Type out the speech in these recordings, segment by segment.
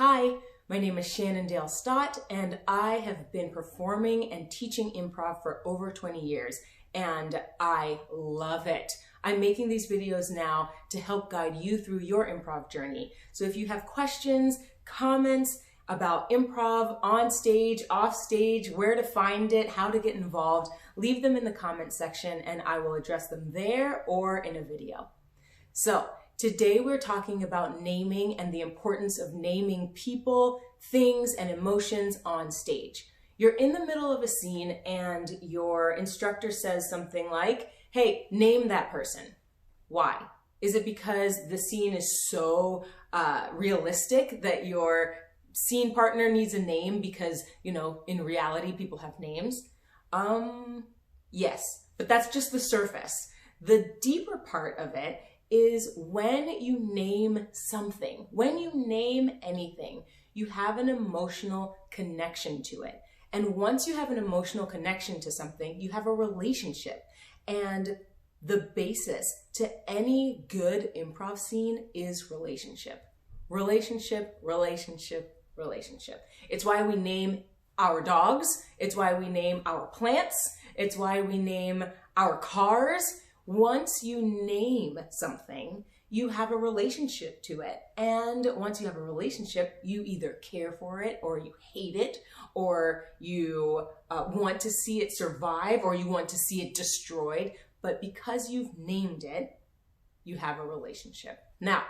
Hi, my name is Shannon Dale Stott, and I have been performing and teaching improv for over 20 years, and I love it. I'm making these videos now to help guide you through your improv journey. So if you have questions, comments about improv on stage, off stage, where to find it, how to get involved, leave them in the comment section and I will address them there or in a video. So today we're talking about naming and the importance of naming people, things, and emotions on stage. You're in the middle of a scene and your instructor says something like, hey, name that person. Why? Is it because the scene is so realistic that your scene partner needs a name because, in reality, people have names? Yes, but that's just the surface. The deeper part of it is when you name something, when you name anything, you have an emotional connection to it. And once you have an emotional connection to something, you have a relationship. And the basis to any good improv scene is relationship. Relationship, relationship, relationship. It's why we name our dogs. It's why we name our plants. It's why we name our cars. Once you name something, you have a relationship to it. And once you have a relationship, you either care for it or you hate it, or you want to see it survive or you want to see it destroyed. But because you've named it, you have a relationship. Now,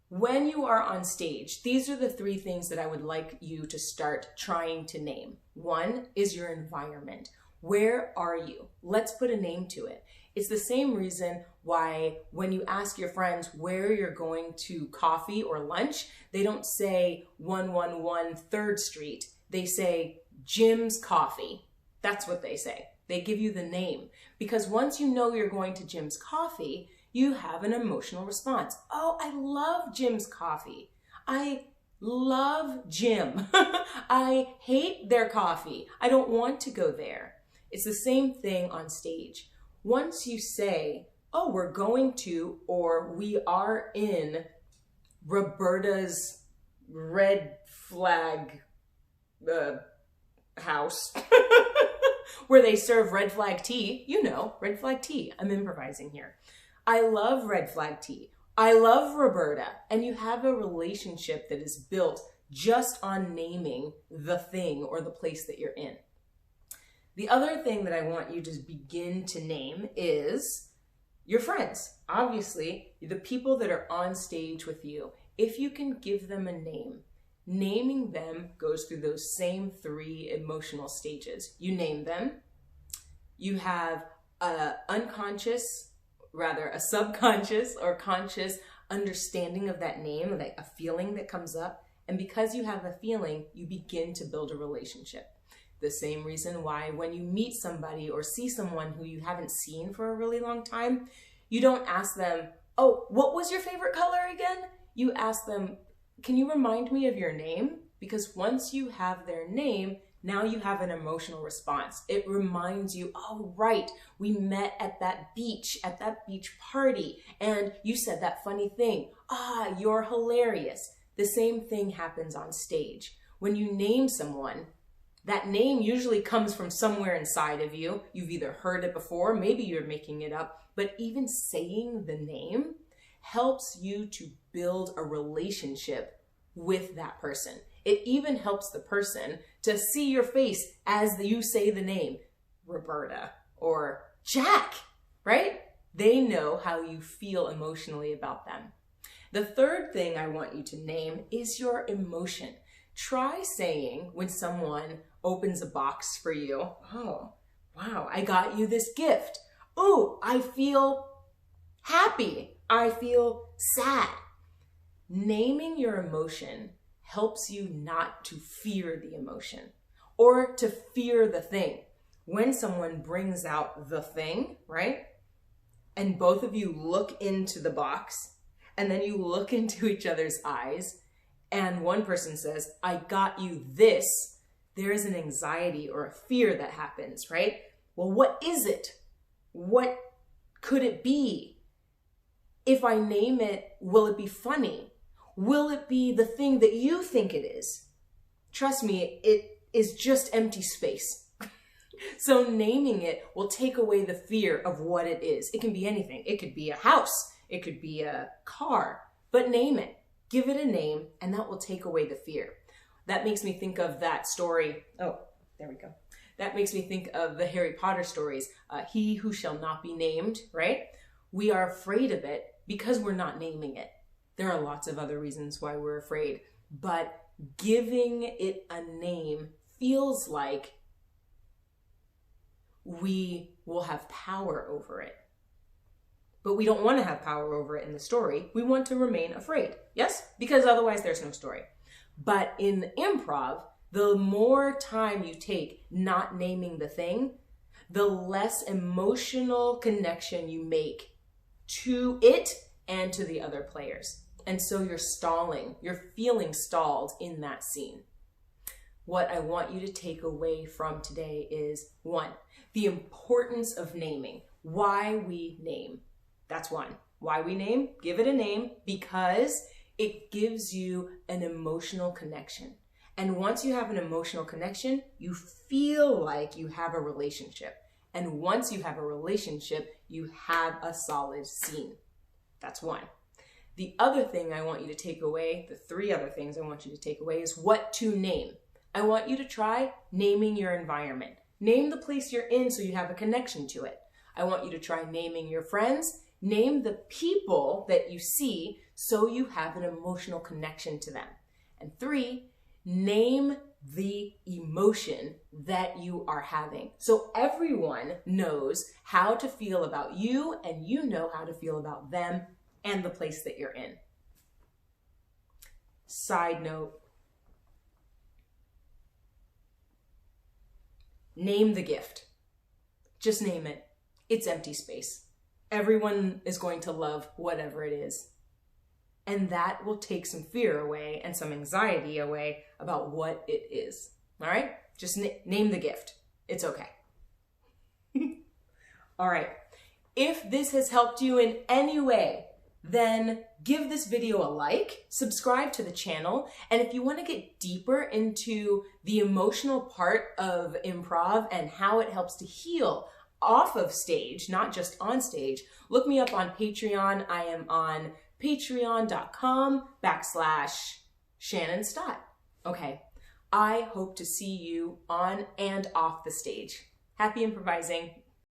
when you are on stage, these are the three things that I would like you to start trying to name. One is your environment. Where are you? Let's put a name to it. It's the same reason why when you ask your friends where you're going to coffee or lunch, they don't say 111 3rd Street. They say Jim's Coffee. That's what they say. They give you the name. Because once you know you're going to Jim's Coffee, you have an emotional response. Oh, I love Jim's Coffee. I love Jim. I hate their coffee. I don't want to go there. It's the same thing on stage. Once you say, oh, we're going to, or we are in Roberta's red flag house, where they serve red flag tea, red flag tea. I'm improvising here. I love red flag tea. I love Roberta. And you have a relationship that is built just on naming the thing or the place that you're in. The other thing that I want you to begin to name is your friends. Obviously, the people that are on stage with you. If you can give them a name, naming them goes through those same three emotional stages. You name them, you have a subconscious or conscious understanding of that name, like a feeling that comes up. And because you have a feeling, you begin to build a relationship. The same reason why when you meet somebody or see someone who you haven't seen for a really long time, you don't ask them, oh, what was your favorite color again? You ask them, can you remind me of your name? Because once you have their name, now you have an emotional response. It reminds you, oh, right, we met at that beach party, and you said that funny thing. Ah, you're hilarious. The same thing happens on stage. When you name someone, that name usually comes from somewhere inside of you. You've either heard it before, maybe you're making it up, but even saying the name helps you to build a relationship with that person. It even helps the person to see your face as you say the name, Roberta or Jack, right? They know how you feel emotionally about them. The third thing I want you to name is your emotion. Try saying when someone opens a box for you, oh, wow, I got you this gift. Oh, I feel happy. I feel sad. Naming your emotion helps you not to fear the emotion or to fear the thing. When someone brings out the thing, right? And both of you look into the box and then you look into each other's eyes and one person says, I got you this, there is an anxiety or a fear that happens, right? Well, what is it? What could it be? If I name it, will it be funny? Will it be the thing that you think it is? Trust me, it is just empty space. So naming it will take away the fear of what it is. It can be anything. It could be a house. It could be a car. But name it. Give it a name, and that will take away the fear. That makes me think of that story. Oh, there we go. That makes me think of the Harry Potter stories. He who shall not be named, right? We are afraid of it because we're not naming it. There are lots of other reasons why we're afraid, but giving it a name feels like we will have power over it. But we don't want to have power over it in the story. We want to remain afraid. Yes? Because otherwise there's no story. But in improv, the more time you take not naming the thing, the less emotional connection you make to it and to the other players. And so you're stalling, you're feeling stalled in that scene. What I want you to take away from today is, 1, the importance of naming. Why we name. That's 1. Why we name, give it a name, because it gives you an emotional connection. And once you have an emotional connection, you feel like you have a relationship. And once you have a relationship, you have a solid scene. That's 1. The other thing I want you to take away, the 3 other things I want you to take away is what to name. I want you to try naming your environment. Name the place you're in so you have a connection to it. I want you to try naming your friends. Name the people that you see so you have an emotional connection to them. And 3, name the emotion that you are having. So everyone knows how to feel about you and you know how to feel about them and the place that you're in. Side note, name the gift. Just name it. It's empty space. Everyone is going to love whatever it is. And that will take some fear away and some anxiety away about what it is. All right? Just name the gift. It's okay. All right. If this has helped you in any way, then give this video a like, subscribe to the channel, and if you want to get deeper into the emotional part of improv and how it helps to heal off of stage, not just on stage, look me up on Patreon. I am on patreon.com/Shannon Stott. Okay, I hope to see you on and off the stage. Happy improvising.